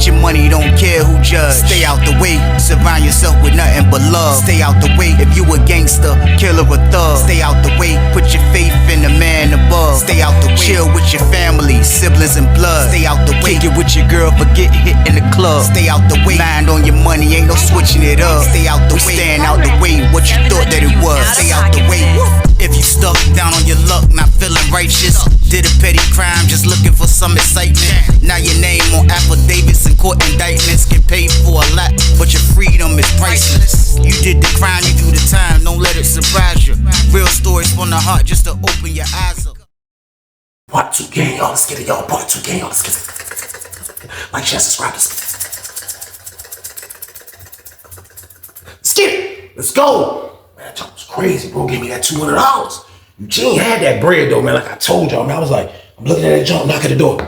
get your money, don't care who judge. Stay out the way, surround yourself with nothing but love. Stay out the way, if you a gangster, killer or thug. Stay out the way, put your faith in the man above. Stay out the way, chill with your family, siblings and blood. Stay out the way, kick it with your girl, forget hit in the club. Stay out the way, mind on your money, ain't no switching it up. Stay out the way, stand out the way, what you thought that it was. Stay out the way. If you stuck down on your luck, not feeling righteous, did a petty crime, just looking for some excitement. Now your name on affidavits and court indictments, get paid for a lot, but your freedom is priceless. You did the crime, you do the time, don't let it surprise you. Real stories from the heart, just to open your eyes up. Part 2 gang, y'all, let's get it, y'all. Part 2 gang, y'all, let's get it. Like, share, subscribe, let's get it. Let's go. Man, that jump was crazy, bro. Gave me that $200. Eugene had that bread, though, man. Like I told y'all, man. I was like, I'm looking at that jump, knock at the door.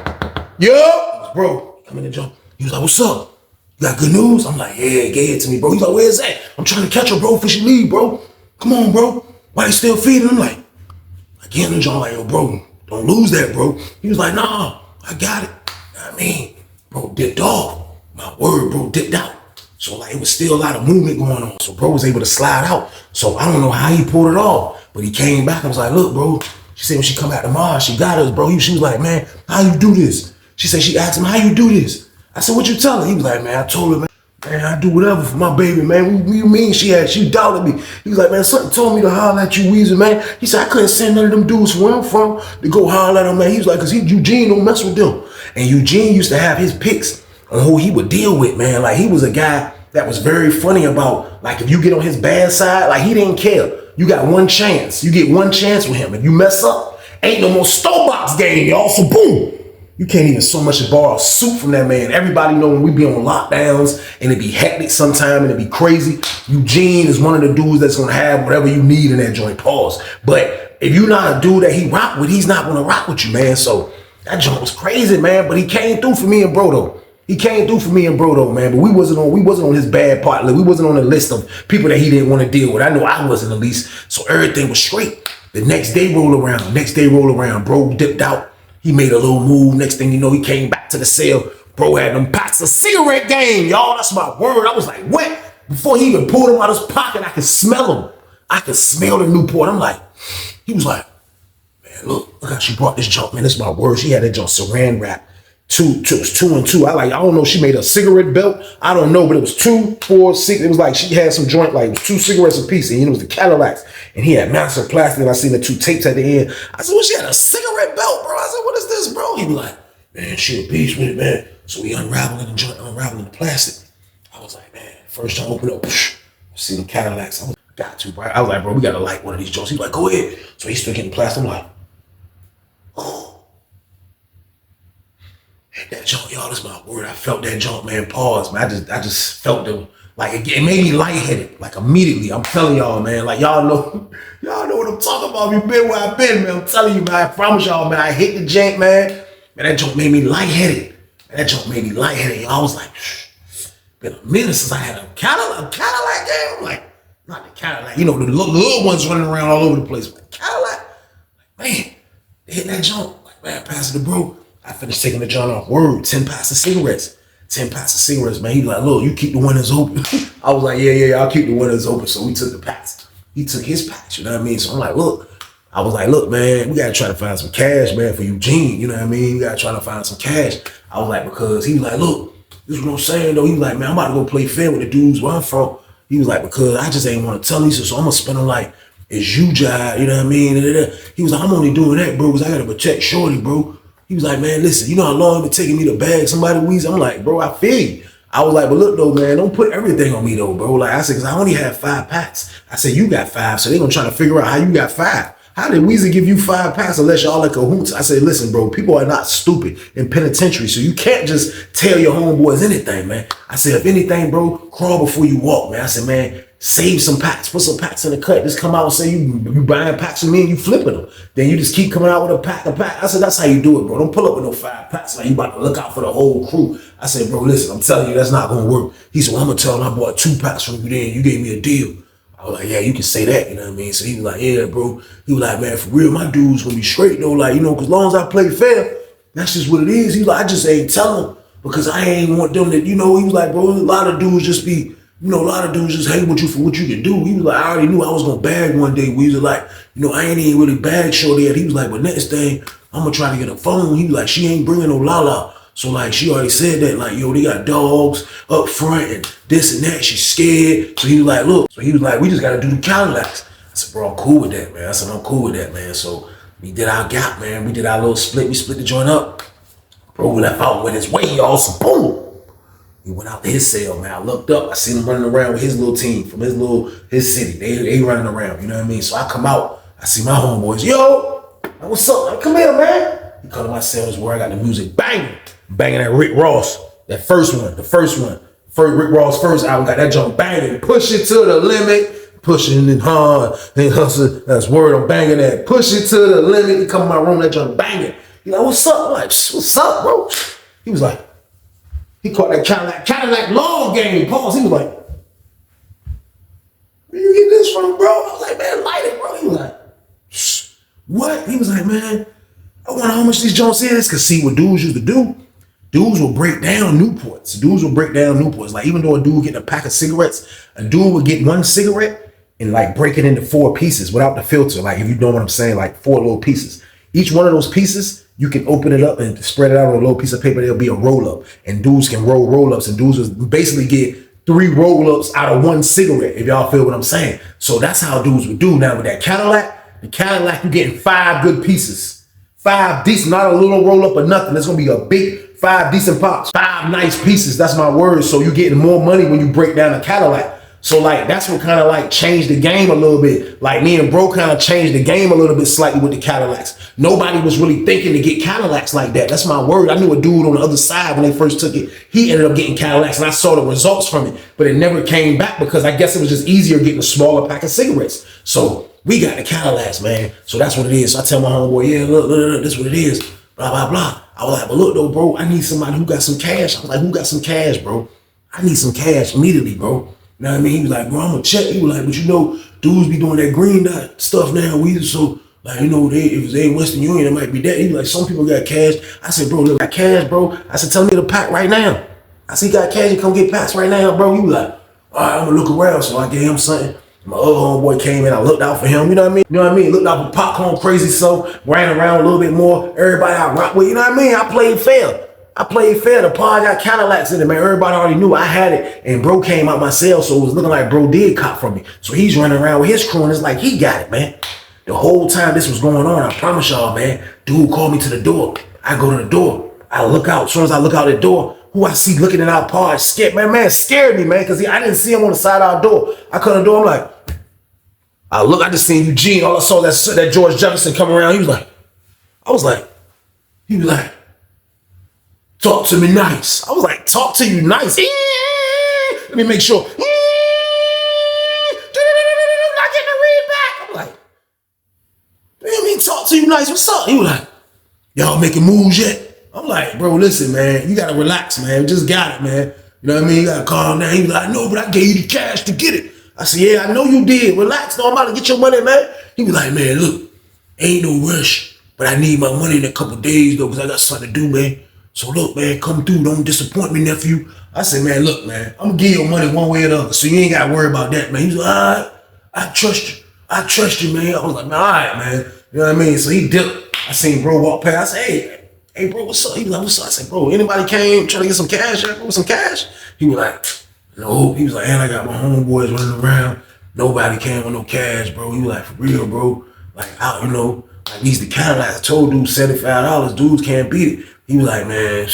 Yo! Bro, come in the jump. He was like, what's up? You got good news? I'm like, yeah, get it to me, bro. He's like, where's that? I'm trying to catch her, bro, before she leave, bro. Come on, bro. Why you still feeding? I'm like, I get in the jump, like, yo, bro, don't lose that, bro. He was like, nah, I got it. I mean, bro, dipped off. My word, bro, dipped out. So like it was still a lot of movement going on. So bro was able to slide out. So I don't know how he pulled it off, but he came back and was like, look, bro, she said when she come back tomorrow, she got us, bro. She was like, man, how you do this? She said, she asked him, how you do this? I said, what you tell her? He was like, man, I told her, man, I do whatever for my baby, man. What you mean she doubted me? He was like, man, something told me to holler at you, Weezy, man. He said, I couldn't send none of them dudes from where I'm from to go holler at him, man. He was like, cause Eugene don't mess with them. And Eugene used to have his picks on who he would deal with, man. Like he was a guy that was very funny about, like if you get on his bad side, like he didn't care. You got one chance. You get one chance with him. If you mess up, ain't no more Starbucks game, y'all. So boom. You can't even so much as borrow a suit from that man. Everybody know when we be on lockdowns and it be hectic sometime and it be crazy, Eugene is one of the dudes that's gonna have whatever you need in that joint, pause. But if you're not a dude that he rock with, he's not gonna rock with you, man. So that joint was crazy, man. But he came through for me and bro though. He came through for me and bro though, man. But we wasn't on his bad part. Like, we wasn't on the list of people that he didn't want to deal with. I know I wasn't, at least. So everything was straight. The next day roll around, bro dipped out. He made a little move. Next thing you know, he came back to the cell. Bro had them packs of cigarette game, y'all. That's my word. I was like, what? Before he even pulled them out of his pocket, I could smell them. I could smell the Newport. I'm like, he was like, man, look how she brought this junk, man. That's my word. She had that junk saran wrap. Two and two. I don't know. She made a cigarette belt. I don't know, but it was 2, 4, 6. It was like she had some joint, like it was 2 cigarettes a piece, and it was the Cadillacs. And he had massive plastic, and I seen the 2 tapes at the end. I said, well, she had a cigarette belt, bro. I said, what is this, bro? He was like, man, she a beast with it, man. So we unraveling the joint, unraveling the plastic. I was like, man, first time I opened up, see the Cadillacs. I was like, got to, bro. I was like, bro, we gotta light one of these joints. He was like, go ahead. So he still getting plastic. I'm like, oh. That junk, y'all, that's my word. I felt that junk, man. Pause, man. I just felt it. Like it made me lightheaded, like immediately. I'm telling y'all, man. Like y'all know what I'm talking about. You been where I've been, man. I'm telling you, man. I promise y'all, man. I hit the jank, man. Man, that junk made me lightheaded. Y'all, I was like, been a minute since I had a Cadillac game. I'm like, not the Cadillac. You know, the little ones running around all over the place. But Cadillac, like, man, they hit that junk. Like, man, pass it to bro. I finished taking the joint off. Word, 10 packs of cigarettes. 10 packs of cigarettes, man. He was like, look, you keep the windows open. I was like, yeah, I'll keep the windows open. So we took the packs. He took his packs, you know what I mean? So I'm like, look. I was like, look, man, we gotta try to find some cash, man, for Eugene. You know what I mean? We gotta try to find some cash. I was like, because he was like, look, this is what I'm saying, though. He was like, man, I'm about to go play fair with the dudes where I'm from. He was like, because I just ain't want to tell Lisa, so I'm gonna spend them like, it's you, Jai, you know what I mean? He was like, I'm only doing that, bro, because I gotta protect Shorty, bro. He was like, man, listen, you know how long it been taking me to bag somebody Weezy? I'm like, bro, I feel you. I was like, but look though, man, don't put everything on me though, bro. Like I said, because I only have 5 packs. I said, you got 5, so they gonna try to figure out how you got 5. How did Weezy give you 5 packs unless y'all like cahoots? I said, listen, bro, people are not stupid in penitentiary, so you can't just tell your homeboys anything, man. I said, if anything, bro, crawl before you walk, man. I said, man, save some packs, put some packs in the cut. Just come out and say you buying packs from me and you flipping them. Then you just keep coming out with a pack. I said, that's how you do it, bro. Don't pull up with no 5 packs like you about to look out for the whole crew. I said, bro, listen, I'm telling you, that's not gonna work. He said, well, I'm gonna tell him I bought 2 packs from you then. You gave me a deal. I was like, yeah, you can say that, you know what I mean? So he was like, yeah, bro. He was like, man, for real, my dude's gonna be straight though. Like, you know, cause as long as I play fair, that's just what it is. He was like, I just ain't telling him. because I ain't want them to, he was like, bro, a lot of dudes just be, a lot of dudes just hate with you for what you can do. He was like, I already knew I was gonna bag one day. We was like, I ain't even really bag shorty yet. He was like, but next thing, I'm gonna try to get a phone. He was like, she ain't bringing no Lala. So like, she already said that, like, yo, they got dogs up front and this and that. She's scared. So he was like, look. So he was like, we just gotta do the Cadillacs. I said, bro, I'm cool with that, man. I said, I'm cool with that, man. So we did our gap, man. We did our little split. We split the joint up. Bro, we left out with his way, y'all. So boom. He went out to his cell, man. I looked up. I seen him running around with his little team from his city. They running around, you know what I mean? So I come out. I see my homeboys. Yo, what's up? Like, come here, man. He come to my cell. Is where I got the music banging. Banging that Rick Ross. That first one. Rick Ross first album. Got that jump banging. Push it to the limit. Pushing it hard. And hustle. That's word I'm banging that. Push it to the limit. He come in my room. That jump banging. He like, what's up? I'm like, what's up, bro? He was like, he caught that Cadillac long game. Pause. He was like, where you get this from, bro? I was like, man, light it, bro. He was like, what? He was like, man, I wonder how much these joints is. Cause see what dudes used to do. Dudes will break down Newports. Like even though a dude getting a pack of cigarettes, a dude would get one cigarette and like break it into 4 pieces without the filter. Like if you know what I'm saying, like 4 little pieces. Each one of those pieces, you can open it up and spread it out on a little piece of paper. There'll be a roll-up. And dudes can roll-ups. And dudes will basically get 3 roll-ups out of 1 cigarette, if y'all feel what I'm saying. So that's how dudes would do. Now with that Cadillac, you're getting 5 good pieces. 5 decent, not a little roll-up or nothing. It's going to be a big 5 decent pops. 5 nice pieces, that's my word. So you're getting more money when you break down a Cadillac. So like, that's what kind of like changed the game a little bit. Like me and bro kind of changed the game a little bit slightly with the Cadillacs. Nobody was really thinking to get Cadillacs like that. That's my word. I knew a dude on the other side when they first took it. He ended up getting Cadillacs and I saw the results from it, but it never came back because I guess it was just easier getting a smaller pack of cigarettes. So we got the Cadillacs, man. So that's what it is. So I tell my homeboy, yeah, look, this is what it is. Blah, blah, blah. I was like, but look though, bro, I need somebody who got some cash. I was like, who got some cash, bro? I need some cash immediately, bro. You know what I mean? He was like, bro, I'm gonna check. He was like, but dudes be doing that green dot stuff now. So like, if they in Western Union, it might be that. He was like, some people got cash. I said, bro, look, I got cash, bro. I said, tell me to pack right now. I said, he got cash, he come get packs right now, bro. He was like, all right, I'm gonna look around. So I gave him something. My other homeboy came in, I looked out for him, you know what I mean? Looked out for Popcorn Crazy, so ran around a little bit more. Everybody I rock with, you know what I mean? I played fair. The pod got Cadillacs in it, man. Everybody already knew I had it. And bro came out my cell, so it was looking like bro did cop from me. So he's running around with his crew, and it's like he got it, man. The whole time this was going on, I promise y'all, man, dude called me to the door. I go to the door. I look out. As soon as I look out the door, who I see looking at our pod, scared, man, scared me, man, because I didn't see him on the side of our door. I come to the door, I'm like, I just seen Eugene. All I saw that George Jefferson come around. He was like, talk to me nice. I was like, talk to you nice. Let me make sure. Not getting a read back. I'm like, what do you mean talk to you nice? What's up? He was like, y'all making moves yet? I'm like, bro, listen, man, you gotta relax, man. Just got it, man. You know what I mean? You gotta calm down. He was like, no, but I gave you the cash to get it. I said, yeah, I know you did. Relax, though. I'm about to get your money, man. He was like, man, look, ain't no rush, but I need my money in a couple days, though, because I got something to do, man. So look, man, come through. Don't disappoint me, nephew. I said, man, look, man, I'm gonna give you your money one way or the other, so you ain't gotta worry about that, man. He was like, all right, I trust you, man. I was like, man, all right, man. You know what I mean? So he dipped. I seen bro walk past. I said, hey, bro, what's up? He was like, what's up? I said, bro, anybody came trying to get some cash? Bro, some cash? He was like, no. He was like, and I got my homeboys running around. Nobody came with no cash, bro. He was like, for real, bro. Like, out, like these the Cadillacs. I told dudes $75. Dudes can't beat it. He was like, man,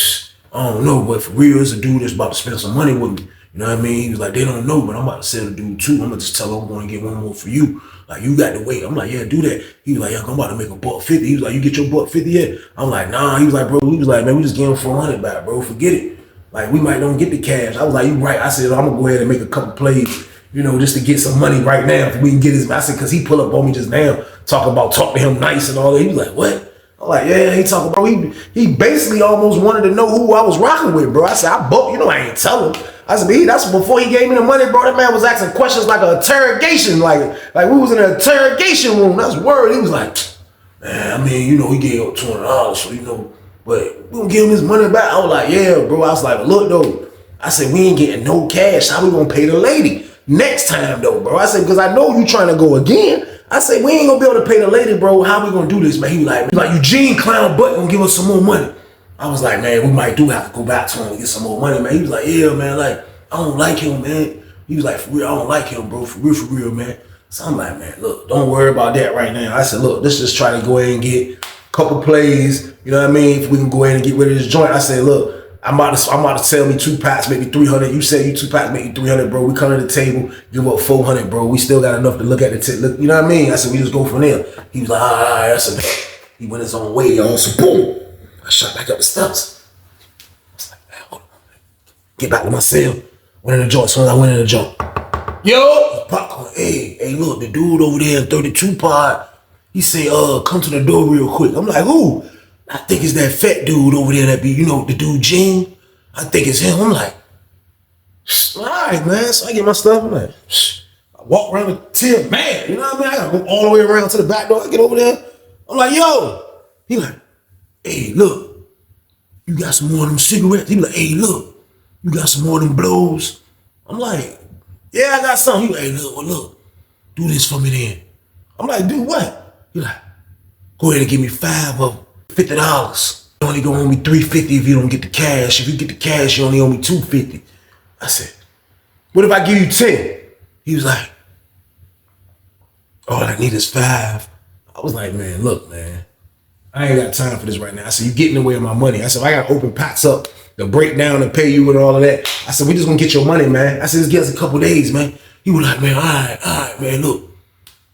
I don't know, but for real, it's a dude that's about to spend some money with me. You know what I mean? He was like, they don't know, but I'm about to sell the dude too. I'm gonna just tell him I'm gonna get one more for you. Like, you got to wait. I'm like, yeah, do that. He was like, yeah, I'm about to make $150. He was like, you get your $150 yet? I'm like, nah. He was like, bro, man, we just gave him 400 back, bro. Forget it. Like, we might don't get the cash. I was like, you right. I said, I'm gonna go ahead and make a couple plays, just to get some money right now if we can get his. I said, cause he pull up on me just now, talk to him nice and all that. He was like, what? I'm like, yeah, he talking, bro. He basically almost wanted to know who I was rocking with, bro. I said, I ain't tell him. I said, that's before he gave me the money, bro. That man was asking questions like an interrogation, like we was in an interrogation room. That's word. He was like, man, I mean, he gave up $200, so but we gonna give him his money back. I was like, yeah, bro. I was like, look, though. I said, we ain't getting no cash. How we gonna pay the lady next time, though, bro? I said, because I know you trying to go again. I said, we ain't gonna be able to pay the lady, bro. How we gonna do this, man? He was like, Eugene Clown Butt gonna give us some more money. I was like, man, we might do have to go back to him and get some more money, man. He was like, yeah, man, like, I don't like him, man. He was like, for real, I don't like him, bro. For real, man. So I'm like, man, look, don't worry about that right now. I said, look, let's just try to go ahead and get a couple plays. You know what I mean? If we can go ahead and get rid of this joint. I said, look, I'm about to sell me 2 packs, maybe 300. You said you 2 packs, maybe 300, bro. We come to the table, give up 400, bro. We still got enough to look at the tip. You know what I mean? I said, we just go from there. He was like, all right. I said, he went his own way, y'all. So boom, I shot back up the steps. I was like, man, hold on. Get back to my cell. Went in the joint. As soon as I went in the joint, yo, popcorn. Hey, look, the dude over there in 32 pod. He say, come to the door real quick. I'm like, who? I think it's that fat dude over there that be, you know, the dude Gene. I think it's him. I'm like, all right, man. So I get my stuff. I'm like, I walk around the tip, man. You know what I mean? I gotta go all the way around to the back door. I get over there. I'm like, yo. He like, hey, look, you got some more of them cigarettes? He be like, hey, look, you got some more of them blows? I'm like, yeah, I got some. He like, hey, look, do this for me then. I'm like, do what? He like, go ahead and give me 5 of them. $50. You only gonna owe me $350 if you don't get the cash. If you get the cash, you only owe me $250. I said, what if I give you 10? He was like, all I need is 5. I was like, man, look, man, I ain't got time for this right now. I said, you getting in the way of my money. I said, I gotta open packs up, the breakdown and pay you and all of that. I said, we just gonna get your money, man. I said, just give us a couple days, man. He was like, man, all right, man, look,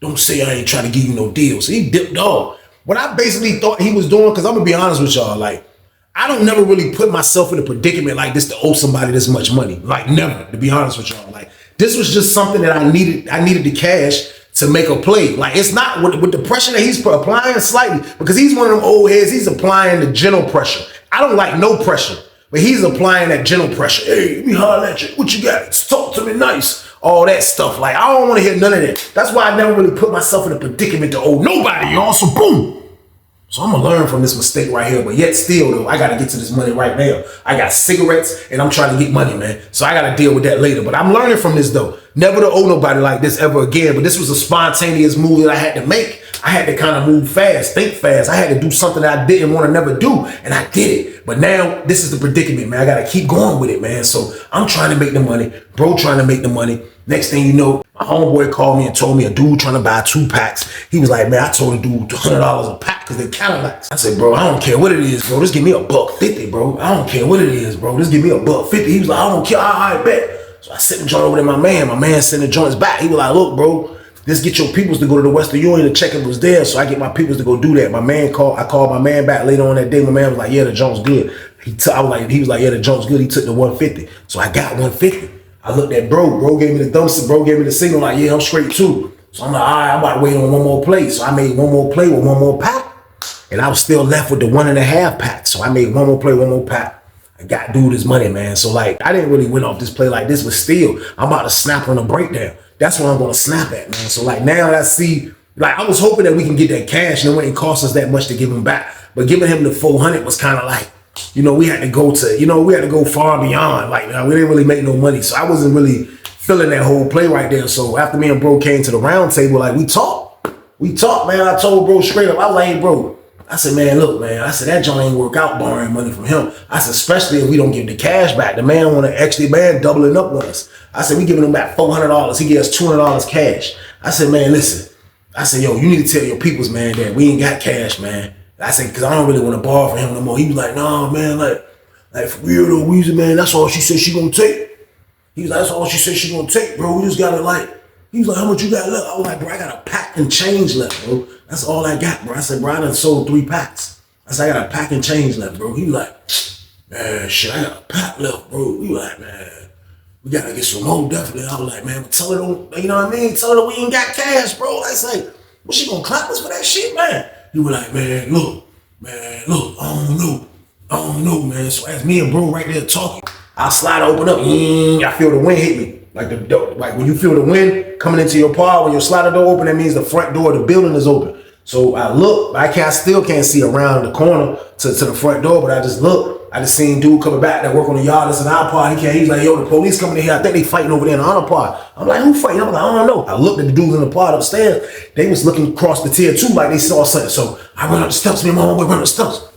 don't say I ain't trying to give you no deal. So he dipped off. What I basically thought he was doing, because I'm gonna be honest with y'all, like, I don't never really put myself in a predicament like this to owe somebody this much money. Like, never, to be honest with y'all. Like, this was just something that I needed the cash to make a play. Like, it's not with the pressure that he's applying slightly, because he's one of them old heads, he's applying the gentle pressure. I don't like no pressure, but he's applying that gentle pressure. Hey, let me holler at you. What you got? Talk to me nice. All that stuff. Like, I don't want to hear none of that. That's why I never really put myself in a predicament to owe nobody, y'all. So boom. So I'm gonna learn from this mistake right here, but yet still though, I gotta get to this money right now. I got cigarettes and I'm trying to get money, man. So I gotta deal with that later. But I'm learning from this though. Never to owe nobody like this ever again. But this was a spontaneous move that I had to make. I had to kind of move fast, think fast. I had to do something that I didn't want to never do, and I did it. But now this is the predicament, man. I gotta keep going with it, man. So I'm trying to make the money, bro trying to make the money. Next thing you know, my homeboy called me and told me a dude trying to buy 2 packs. He was like, man, I told a dude $100 a pack because they're Cadillacs. I said, bro, I don't care what it is, bro. Just give me $150, bro. I don't care what it is, bro. Just give me $150. He was like, I don't care. All right, bet. So I sent the joint over to my man. My man sent the joints back. He was like, look, bro, just get your peoples to go to the Western Union to check if it was there. So I get my peoples to go do that. I called my man back later on that day. My man was like, yeah, the joint's good. He was like, yeah, the joint's good. He took the 150. So I got 150. I looked at bro gave me the thumbs, bro gave me the signal like, yeah, I'm straight too. So I'm like, all right, I'm about to wait on one more play. So I made one more play with one more pack. And I was still left with the 1.5 pack. So I made one more play, one more pack. I got dude his money, man. So like, I didn't really win off this play like this, but still, I'm about to snap on a breakdown. That's what I'm gonna snap at, man. So like now that I see, like I was hoping that we can get that cash and it wouldn't cost us that much to give him back. But giving him the 400 was kind of like, you know, we had to go far beyond. Like, we didn't really make no money. So I wasn't really feeling that whole play right there. So after me and bro came to the round table, like we talked, man. I told bro straight up, I was like, hey, bro, I said, man, look, man, I said, that joint ain't work out borrowing money from him. I said, especially if we don't give the cash back. The man want to actually, man, doubling up on us. I said, we giving him back $400. He gives us $200 cash. I said, man, listen. I said, yo, you need to tell your peoples, man, that we ain't got cash, man. I said, because I don't really want to borrow from him no more. He was like, nah, man, like for real though, Weezy, man, that's all she said she gonna take. He was like, that's all she said she gonna take, bro. We just gotta he was like, how much you got left? I was like, bro, I got a pack and change left, bro. That's all I got, bro. I said, bro, I done sold 3 packs. I said, I got a pack and change left, bro. He was like, man, shit, I got a pack left, bro. He was like, man, we gotta get some more, definitely. I was like, man, but tell her don't, you know what I mean? Tell her that we ain't got cash, bro. I was like, what, she gonna clap us for that shit, man? He was like, man, look, I don't know, man. So as me and bro right there talking, our slider open up, I feel the wind hit me. Like when you feel the wind coming into your pod, when your slider door open, that means the front door of the building is open. So I look, I still can't see around the corner to the front door, but I just look. I just seen dude coming back that work on the yard. It's an honor pod. He's like, yo, the police coming in here. I think they fighting over there in the honor pod. I'm like, who fighting? I'm like, I don't know. I looked at the dudes in the pod upstairs. They was looking across the tier 2 like they saw something. So I run up the steps. Me and my homeboy run up the steps.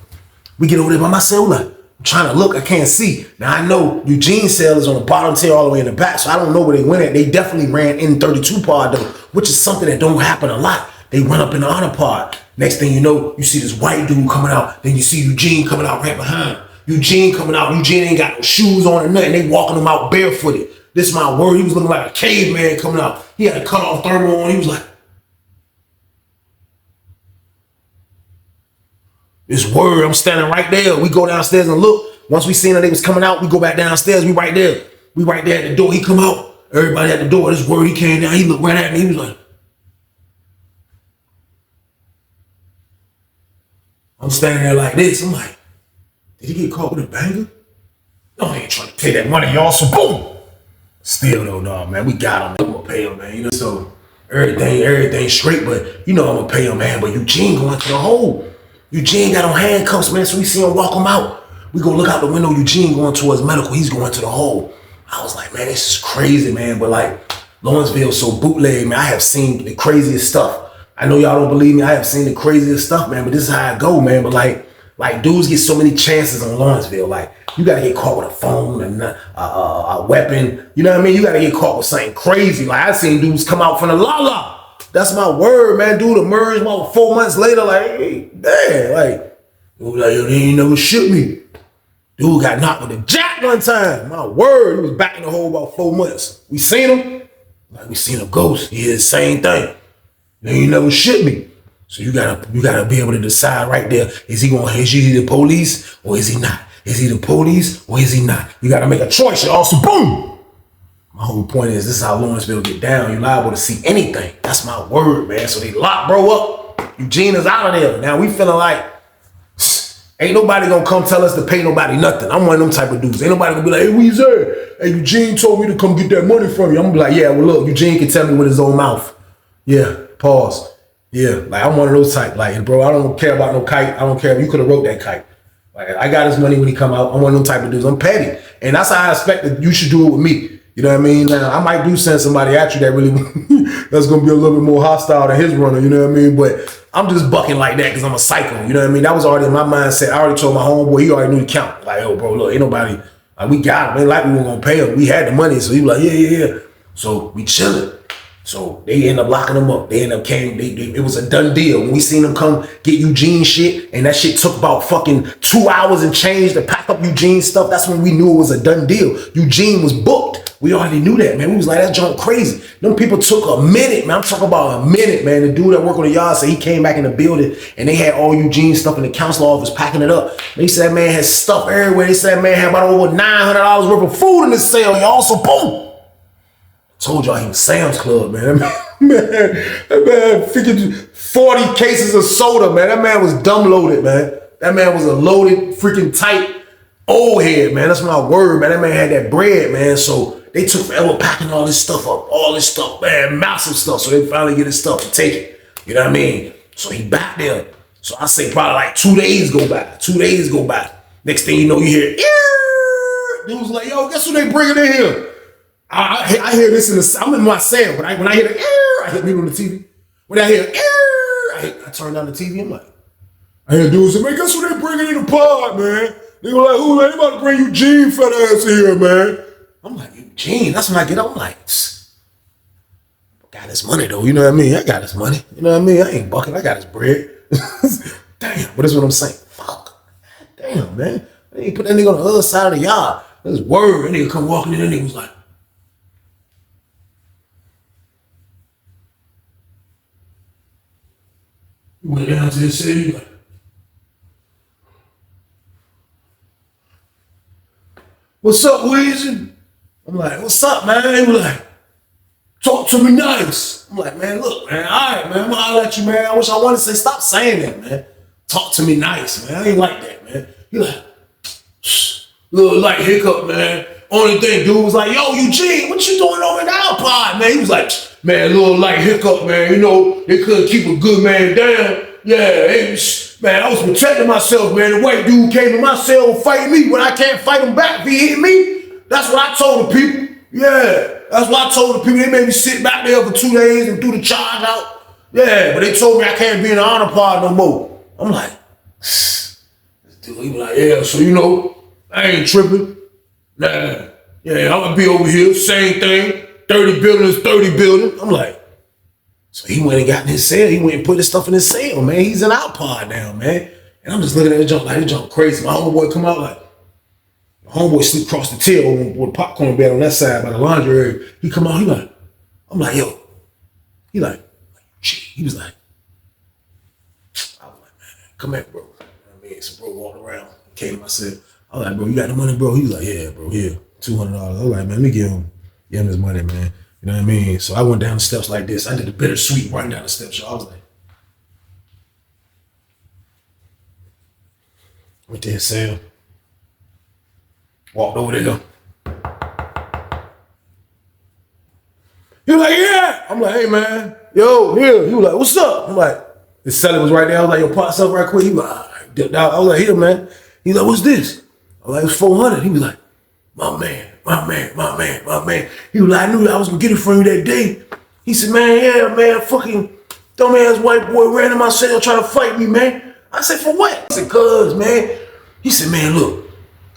We get over there by myself. Like, I'm trying to look. I can't see. Now I know Eugene's cell is on the bottom tier all the way in the back. So I don't know where they went at. They definitely ran in 32 pod though, which is something that don't happen a lot. They run up in the honor pod. Next thing you know, you see this white dude coming out. Then you see Eugene coming out right behind. Eugene coming out. Eugene ain't got no shoes on or nothing. They walking him out barefooted. This is my word. He was looking like a caveman coming out. He had a cut off thermal on. He was like, this word. I'm standing right there. We go downstairs and look. Once we seen that they was coming out, we go back downstairs. We right there. We right there at the door. He come out. Everybody at the door. This word. He came down. He looked right at me. He was like, I'm standing there like this. I'm like, did he get caught with a banger? No, I ain't trying to pay that money, y'all. So boom. Still though, dog, man. We got him. I'm gonna pay him, man. You know, so everything straight, but you know I'm gonna pay him, man. But Eugene going to the hole. Eugene got on handcuffs, man. So we see him walk him out. We go look out the window. Eugene going towards medical. He's going to the hole. I was like, man, this is crazy, man. But like Lawrenceville, so bootleg, man. I have seen the craziest stuff. I know y'all don't believe me. I have seen the craziest stuff, man. But this is how I go, man. But like dudes get so many chances on Lawrenceville. Like you gotta get caught with a phone and a weapon. You know what I mean? You gotta get caught with something crazy. Like I seen dudes come out from the la. That's my word, man. Dude emerged about 4 months later, like, hey, damn, like, dude, like, yo, they ain't never shoot me. Dude got knocked with a jack one time. My word, he was back in the hole about 4 months. We seen him, like we seen a ghost. He did the same thing. They ain't never shit me. So you gotta be able to decide right there. Is he the police or is he not? Is he the police or is he not? You gotta make a choice. And also, boom. My whole point is this is how Lawrenceville get down. You're liable to see anything. That's my word, man. So they lock bro up. Eugene is out of there. Now we feeling like ain't nobody gonna come tell us to pay nobody nothing. I'm one of them type of dudes. Ain't nobody gonna be like, hey, we's there. Hey, Eugene told me to come get that money from you. I'm gonna be like, yeah, well look, Eugene can tell me with his own mouth. Yeah, pause. Yeah, like I'm one of those type. Like, bro, I don't care about no kite. I don't care if you could have wrote that kite. Like, I got his money when he come out. I'm one of them type of dudes. I'm petty. And that's how I expect that you should do it with me. You know what I mean? Now, I might do send somebody at you that really, that's going to be a little bit more hostile than his runner, you know what I mean? But I'm just bucking like that because I'm a psycho, you know what I mean? That was already in my mindset. I already told my homeboy, he already knew the count. Like, oh, bro, look, ain't nobody, like, we got him. Ain't like we weren't going to pay him. We had the money, so he was like, yeah. So we chilling. So they end up locking them up. They end up it was a done deal. When we seen them come get Eugene shit, and that shit took about fucking 2 hours and change to pack up Eugene's stuff, that's when we knew it was a done deal. Eugene was booked. We already knew that, man. We was like, that junk crazy. Them people took a minute, man. I'm talking about a minute, man. The dude that worked on the yard said he came back in the building and they had all Eugene's stuff in the council office packing it up. They said that man had stuff everywhere. They said that man had about over $900 worth of food in the cell, y'all. So boom. Told y'all he was Sam's Club, man. That man freaking 40 cases of soda, man. That man was dumb loaded, man. That man was a loaded, freaking tight old head, man. That's my word, man. That man had that bread, man. So they took forever packing all this stuff up. All this stuff, man. Massive stuff. So they finally get his stuff and take it. You know what I mean? So he back there. So I say probably like 2 days go by. 2 days go by. Next thing you know, you hear, ear. Dude's like, yo, guess who they bringing in here? I hear this in the, I'm in my cell. When I hear the ear, I hit me on the TV. When I hear ear, I turn down the TV. I'm like, I hear dudes say, man, guess who they bringing in the pod, man? They go like, who, man? They about to bring Eugene fat ass here, man. I'm like, Eugene? That's when I get up. I'm like, got his money though. You know what I mean? I got his money. You know what I mean? I ain't bucking. I got his bread. Damn, but that's what I'm saying. Fuck. Damn, man. I ain't put that nigga on the other side of the yard. That's word. That nigga come walking in, that nigga was like, went down to the city, like, what's up, Weezy? I'm like, what's up, man? He was like, talk to me nice. I'm like, man, look, man, all right, man, I'm gonna holler at you, man. I wish I wanted to say, stop saying that, man. Talk to me nice, man. I ain't like that, man. He like, little light hiccup, man. Only thing, dude was like, yo, Eugene, what you doing over in our pod, man? He was like, man, a little light hiccup, man. You know, they couldn't keep a good man down. Yeah, man, I was protecting myself, man. The white dude came to my cell and fight me when I can't fight him back if he hit me. That's what I told the people. Yeah, that's what I told the people. They made me sit back there for 2 days and do the charge out. Yeah, but they told me I can't be in the honor part no more. I'm like, this dude, he was like, yeah, so you know, I ain't tripping. Nah, yeah, I'm gonna be over here, same thing. 30 buildings, 30 buildings. I'm like, so he went and got in his cell. He went and put his stuff in his cell, man. He's in our pod now, man. And I'm just looking at the junk like, this junk crazy. My homeboy come out like, my homeboy sleep across the tail with popcorn bed on that side by the laundry area. He come out, he like, I'm like, yo. He like, he was like, I was like, man, come here, bro. I mean, so bro walked around, came to myself. I was like, bro, you got the money, bro? He was like, yeah, bro, here, $200. I was like, man, let me give him his money, man. You know what I mean? So I went down the steps like this. I did the bittersweet running down the steps. So I was like, went to his cell, walked over there. He was like, yeah. I'm like, hey, man, yo, here. He was like, what's up? I'm like, his celly was right there. I was like, yo, pop something right quick. He was like, dipped out. I was like, here, man. He's like, what's this? I was like, it's 400. He was like, my man. He was like, I knew I was gonna get it from you that day. He said, man, yeah, man, fucking dumbass white boy ran in my cell trying to fight me, man. I said, for what? I said, cuz, man. He said, man, look,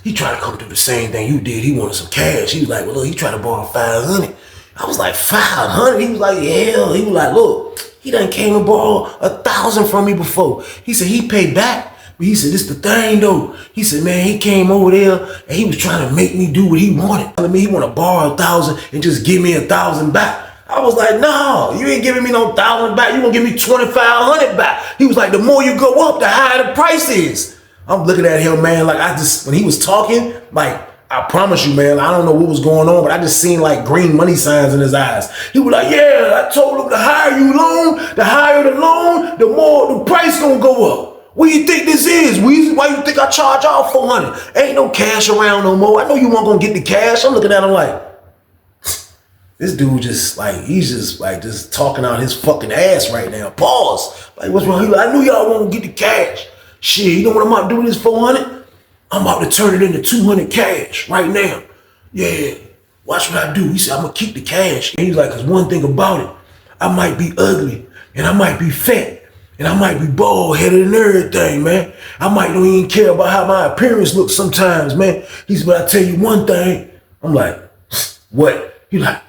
he tried to come through the same thing you did. He wanted some cash. He was like, well, look, he tried to borrow 500. I was like, 500? He was like, yeah. He was like, look, he done came and borrowed 1,000 from me before. He said, he paid back. But he said, this the thing though. He said, man, he came over there and he was trying to make me do what he wanted. I mean, he want to borrow 1,000 and just give me 1,000 back. I was like, no, you ain't giving me no 1,000 back. You gonna give me 2,500 back. He was like, the more you go up, the higher the price is. I'm looking at him, man, like when he was talking, like, I promise you, man, I don't know what was going on, but I just seen like green money signs in his eyes. He was like, yeah, I told him the higher you loan, the higher the loan, the more the price gonna go up. What do you think this is, Weezy? Why you think I charge y'all 400? Ain't no cash around no more. I know you weren't gonna get the cash. I'm looking at him like, this dude just like, he's just like just talking out his fucking ass right now. Pause. Like, what's wrong? He like, I knew y'all won't get the cash. Shit, you know what I'm about to do with this 400? I'm about to turn it into 200 cash right now. Yeah, watch what I do. He said, I'm gonna keep the cash. And he's like, cause one thing about it, I might be ugly and I might be fat. And I might be bald-headed and everything, man. I might don't even care about how my appearance looks sometimes, man. He said, but I tell you one thing. I'm like, what? He like,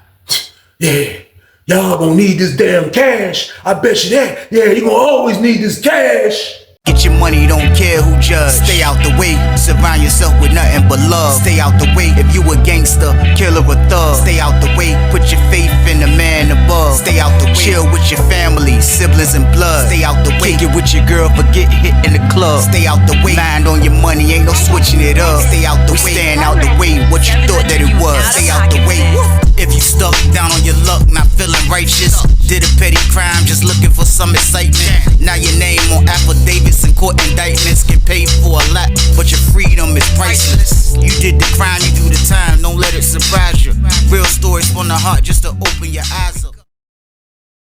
yeah, y'all gonna need this damn cash. I bet you that. Yeah, you gonna always need this cash. Get your money, don't care who judge. Stay out the way, surround yourself with nothing but love. Stay out the way if you a gangster, killer or thug. Stay out the way, put your faith in the man above. Stay out the way, chill with your family, siblings and blood. Stay out the way, kick it with your girl, forget hit in the club. Stay out the way, mind on your money, ain't no switching it up. Stay out the way, stand out the way, what you thought that it was. Stay out the way. If you stuck down on your luck, not feeling righteous, did a petty crime, just looking for some excitement. Now your name on affidavits and court indictments, get paid for a lot, but your freedom is priceless. You did the crime, you do the time, don't let it surprise you. Real stories from the heart just to open your eyes up.